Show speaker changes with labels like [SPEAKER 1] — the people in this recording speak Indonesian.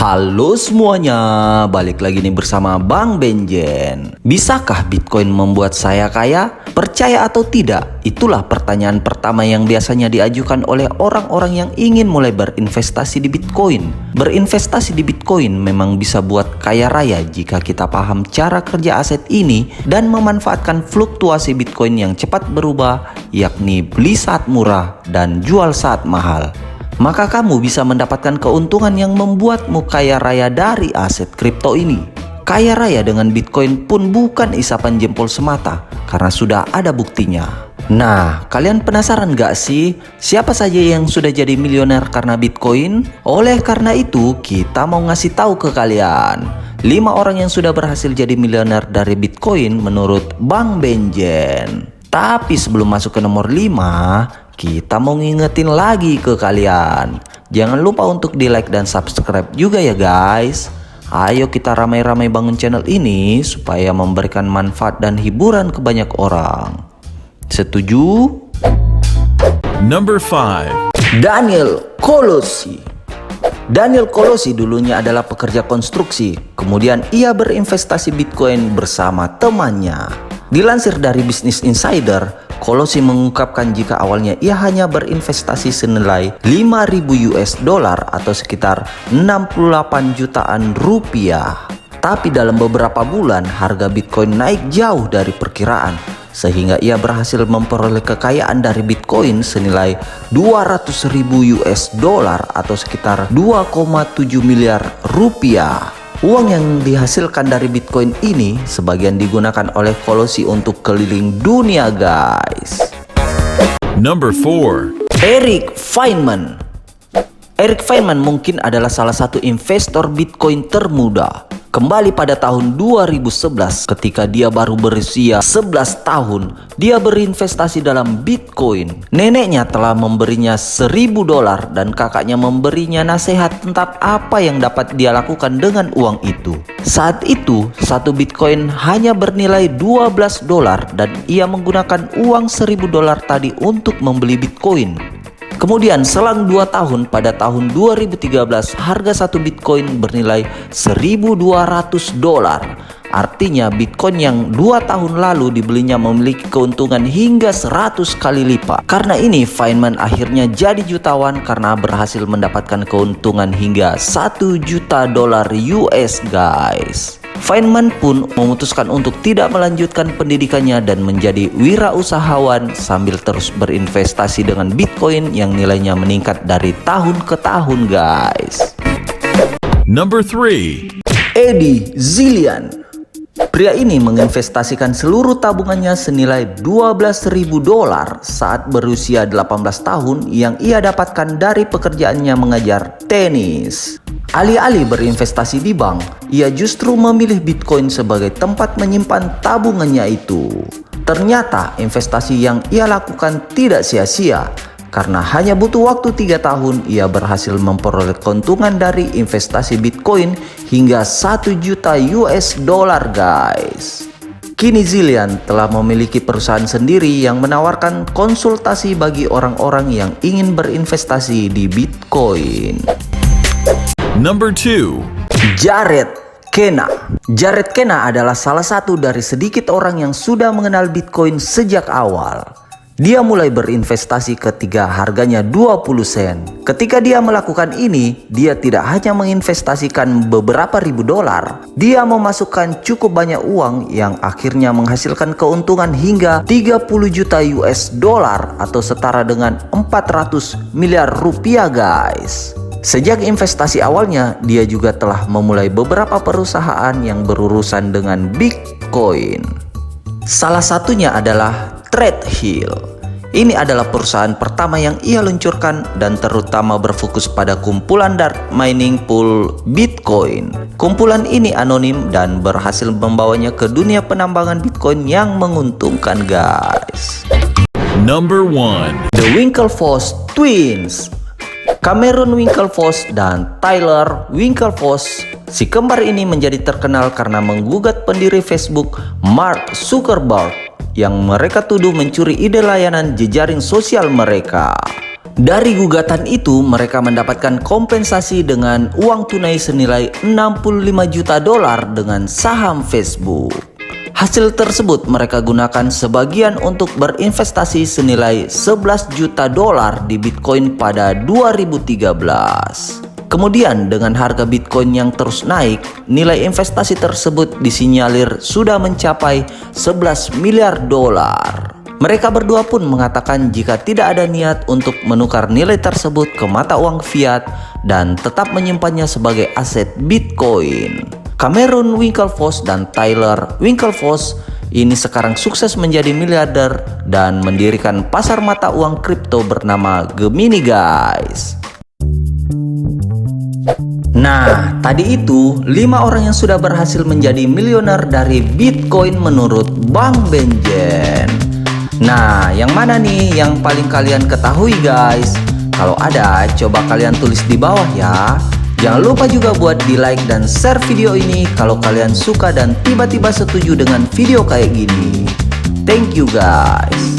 [SPEAKER 1] Halo semuanya, balik lagi nih bersama Bang Benjen. Bisakah Bitcoin membuat saya kaya? Percaya atau tidak? Itulah pertanyaan pertama yang biasanya diajukan oleh orang-orang yang ingin mulai berinvestasi di Bitcoin. Berinvestasi di Bitcoin memang bisa buat kaya raya jika kita paham cara kerja aset ini dan memanfaatkan fluktuasi Bitcoin yang cepat berubah, yakni beli saat murah dan jual saat mahal. Maka kamu bisa mendapatkan keuntungan yang membuatmu kaya raya dari aset kripto ini. Kaya raya dengan Bitcoin pun bukan isapan jempol semata, karena sudah ada buktinya. Nah, kalian penasaran gak sih siapa saja yang sudah jadi miliuner karena Bitcoin? Oleh karena itu, kita mau ngasih tahu ke kalian 5 orang yang sudah berhasil jadi miliuner dari Bitcoin menurut Bang Benjen. Tapi sebelum masuk ke nomor 5, kita mau ngingetin lagi ke kalian. Jangan lupa untuk di like dan subscribe juga ya guys. Ayo kita ramai-ramai bangun channel ini supaya memberikan manfaat dan hiburan ke banyak orang. Setuju?
[SPEAKER 2] Number 5.
[SPEAKER 1] Daniel Colosi. Daniel Colosi dulunya adalah pekerja konstruksi. Kemudian ia berinvestasi Bitcoin bersama temannya. Dilansir dari Business Insider, Colosi mengungkapkan jika awalnya ia hanya berinvestasi senilai 5.000 US dollar atau sekitar 68 jutaan rupiah. Tapi dalam beberapa bulan harga Bitcoin naik jauh dari perkiraan, sehingga ia berhasil memperoleh kekayaan dari Bitcoin senilai 200.000 US dollar atau sekitar 2,7 miliar rupiah. Uang yang dihasilkan dari Bitcoin ini sebagian digunakan oleh Colosi untuk keliling dunia guys.
[SPEAKER 2] Number 4.
[SPEAKER 1] Eric Feynman. Eric Feynman mungkin adalah salah satu investor Bitcoin termuda. Kembali pada tahun 2011 ketika dia baru berusia 11 tahun, dia berinvestasi dalam Bitcoin. Neneknya telah memberinya 1.000 dolar dan kakaknya memberinya nasihat tentang apa yang dapat dia lakukan dengan uang itu. Saat itu, satu Bitcoin hanya bernilai 12 dolar dan ia menggunakan uang 1.000 dolar tadi untuk membeli Bitcoin. Kemudian selang 2 tahun pada tahun 2013 harga satu Bitcoin bernilai 1.200 dolar. Artinya Bitcoin yang 2 tahun lalu dibelinya memiliki keuntungan hingga 100 kali lipat. Karena ini Feynman akhirnya jadi jutawan karena berhasil mendapatkan keuntungan hingga 1 juta dolar US guys. Feynman pun memutuskan untuk tidak melanjutkan pendidikannya dan menjadi wirausahawan sambil terus berinvestasi dengan Bitcoin yang nilainya meningkat dari tahun ke tahun guys.
[SPEAKER 2] Number 3.
[SPEAKER 1] Eddie Zillian. Pria ini menginvestasikan seluruh tabungannya senilai 12.000 dolar saat berusia 18 tahun yang ia dapatkan dari pekerjaannya mengajar tenis. Alih-alih berinvestasi di bank, ia justru memilih Bitcoin sebagai tempat menyimpan tabungannya itu. Ternyata investasi yang ia lakukan tidak sia-sia, karena hanya butuh waktu 3 tahun ia berhasil memperoleh keuntungan dari investasi Bitcoin hingga 1 juta US dollar guys. Kini Zillian telah memiliki perusahaan sendiri yang menawarkan konsultasi bagi orang-orang yang ingin berinvestasi di Bitcoin.
[SPEAKER 2] Number 2.
[SPEAKER 1] Jared Kena. Jared Kena adalah salah satu dari sedikit orang yang sudah mengenal Bitcoin sejak awal. Dia mulai berinvestasi ketika harganya 20 sen. Ketika dia melakukan ini, dia tidak hanya menginvestasikan beberapa ribu dolar, dia memasukkan cukup banyak uang yang akhirnya menghasilkan keuntungan hingga 30 juta US dollar atau setara dengan 400 miliar rupiah guys. Sejak investasi awalnya, dia juga telah memulai beberapa perusahaan yang berurusan dengan Bitcoin. Salah satunya adalah Threadhill. Ini adalah perusahaan pertama yang ia luncurkan dan terutama berfokus pada kumpulan dark mining pool Bitcoin. Kumpulan ini anonim dan berhasil membawanya ke dunia penambangan Bitcoin yang menguntungkan guys.
[SPEAKER 2] Number 1.
[SPEAKER 1] The Winklevoss Twins. Cameron Winklevoss dan Tyler Winklevoss, si kembar ini menjadi terkenal karena menggugat pendiri Facebook Mark Zuckerberg yang mereka tuduh mencuri ide layanan jejaring sosial mereka. Dari gugatan itu, mereka mendapatkan kompensasi dengan uang tunai senilai 65 juta dolar dengan saham Facebook. Hasil tersebut mereka gunakan sebagian untuk berinvestasi senilai 11 juta dolar di Bitcoin pada 2013. Kemudian dengan harga Bitcoin yang terus naik, nilai investasi tersebut disinyalir sudah mencapai 11 miliar dolar. Mereka berdua pun mengatakan jika tidak ada niat untuk menukar nilai tersebut ke mata uang fiat dan tetap menyimpannya sebagai aset Bitcoin. Cameron Winklevoss dan Tyler Winklevoss ini sekarang sukses menjadi miliarder dan mendirikan pasar mata uang kripto bernama Gemini, guys. Nah, tadi itu 5 orang yang sudah berhasil menjadi miliuner dari Bitcoin menurut Bang Benjen. Nah, yang mana nih yang paling kalian ketahui, guys? Kalau ada, coba kalian tulis di bawah ya. Jangan lupa juga buat di like dan share video ini kalau kalian suka dan tiba-tiba setuju dengan video kayak gini. Thank you, guys.